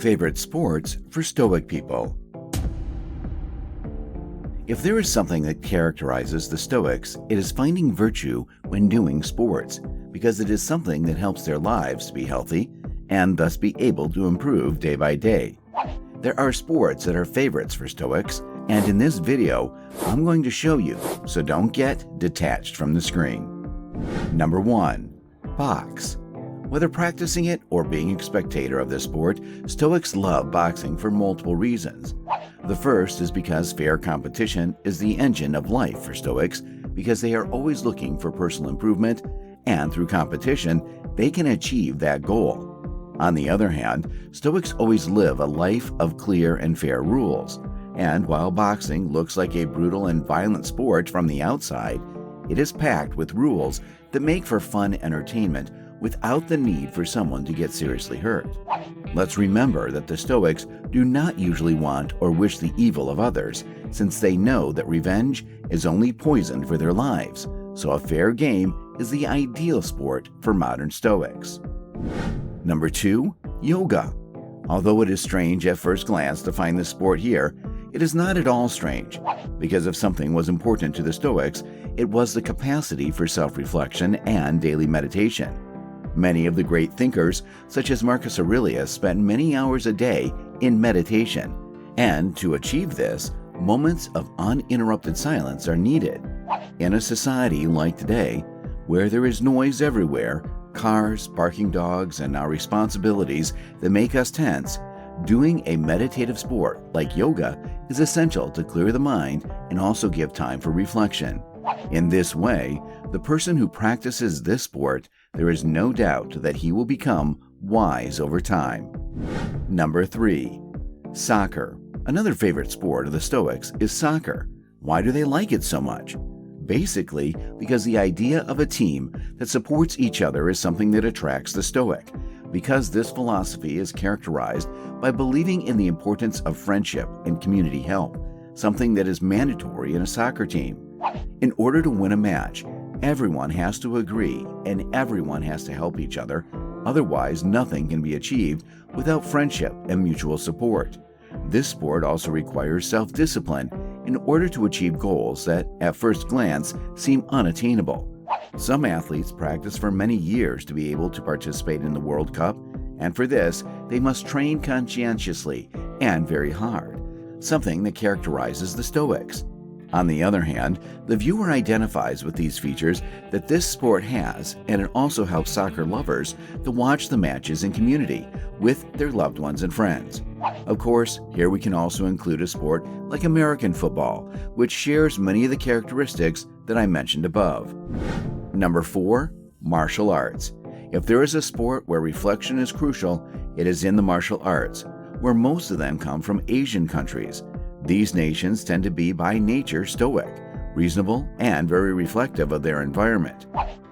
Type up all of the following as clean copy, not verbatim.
Favorite sports for Stoic people. If there is something that characterizes the Stoics, it is finding virtue when doing sports, because it is something that helps their lives to be healthy and thus be able to improve day by day. There are sports that are favorites for Stoics, and in this video, I'm going to show you, so don't get detached from the screen. Number 1. Box. Whether practicing it or being a spectator of this sport, Stoics love boxing for multiple reasons. The first is because fair competition is the engine of life for Stoics, because they are always looking for personal improvement, and through competition, they can achieve that goal. On the other hand, Stoics always live a life of clear and fair rules, and while boxing looks like a brutal and violent sport from the outside, it is packed with rules that make for fun entertainment without the need for someone to get seriously hurt. Let's remember that the Stoics do not usually want or wish the evil of others, since they know that revenge is only poison for their lives, so a fair game is the ideal sport for modern Stoics. Number 2. Yoga. Although it is strange at first glance to find this sport here, it is not at all strange, because if something was important to the Stoics, it was the capacity for self-reflection and daily meditation. Many of the great thinkers, such as Marcus Aurelius, spent many hours a day in meditation, and to achieve this, moments of uninterrupted silence are needed. In a society like today, where there is noise everywhere, cars, barking dogs, and our responsibilities that make us tense, doing a meditative sport like yoga is essential to clear the mind and also give time for reflection. In this way, the person who practices this sport, there is no doubt that he will become wise over time. Number 3. Soccer. Another favorite sport of the Stoics is soccer. Why do they like it so much? Basically, because the idea of a team that supports each other is something that attracts the Stoic, because this philosophy is characterized by believing in the importance of friendship and community help, something that is mandatory in a soccer team. In order to win a match, everyone has to agree and everyone has to help each other, otherwise nothing can be achieved without friendship and mutual support. This sport also requires self-discipline in order to achieve goals that, at first glance, seem unattainable. Some athletes practice for many years to be able to participate in the World Cup, and for this, they must train conscientiously and very hard, something that characterizes the Stoics. On the other hand, the viewer identifies with these features that this sport has, and it also helps soccer lovers to watch the matches in community with their loved ones and friends. Of course, here we can also include a sport like American football, which shares many of the characteristics that I mentioned above. Number 4. Martial arts. If there is a sport where reflection is crucial, it is in the martial arts, where most of them come from Asian countries. These nations tend to be by nature stoic, reasonable, and very reflective of their environment.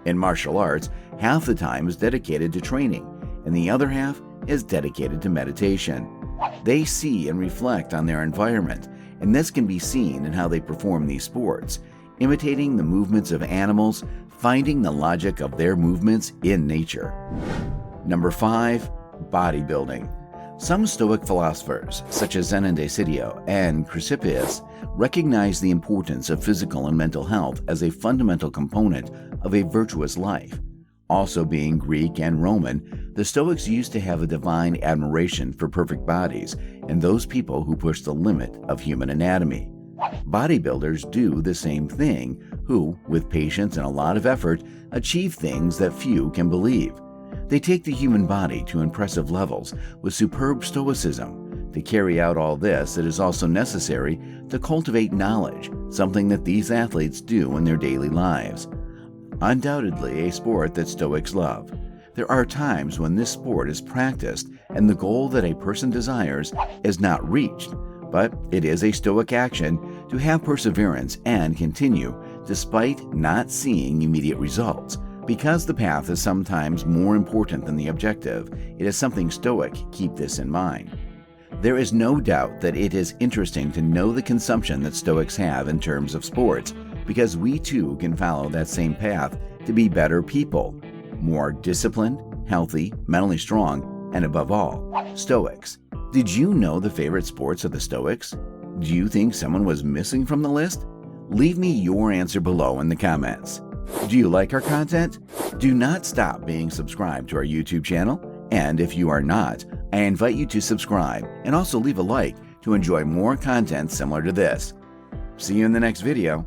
In martial arts, half the time is dedicated to training, and the other half is dedicated to meditation. They see and reflect on their environment, and this can be seen in how they perform these sports, imitating the movements of animals, finding the logic of their movements in nature. Number 5. Bodybuilding. Some Stoic philosophers, such as Zen and Decidio and Chrysippus, recognize the importance of physical and mental health as a fundamental component of a virtuous life. Also being Greek and Roman, the Stoics used to have a divine admiration for perfect bodies and those people who push the limit of human anatomy. Bodybuilders do the same thing, who, with patience and a lot of effort, achieve things that few can believe. They take the human body to impressive levels with superb stoicism. To carry out all this, it is also necessary to cultivate knowledge, something that these athletes do in their daily lives. Undoubtedly a sport that Stoics love. There are times when this sport is practiced and the goal that a person desires is not reached, but it is a Stoic action to have perseverance and continue despite not seeing immediate results. Because the path is sometimes more important than the objective, it is something Stoic keep this in mind. There is no doubt that it is interesting to know the consumption that Stoics have in terms of sports, because we too can follow that same path to be better people, more disciplined, healthy, mentally strong, and above all, Stoics. Did you know the favorite sports of the Stoics? Do you think someone was missing from the list? Leave me your answer below in the comments. Do you like our content? Do not stop being subscribed to our YouTube channel. And if you are not, I invite you to subscribe and also leave a like to enjoy more content similar to this. See you in the next video.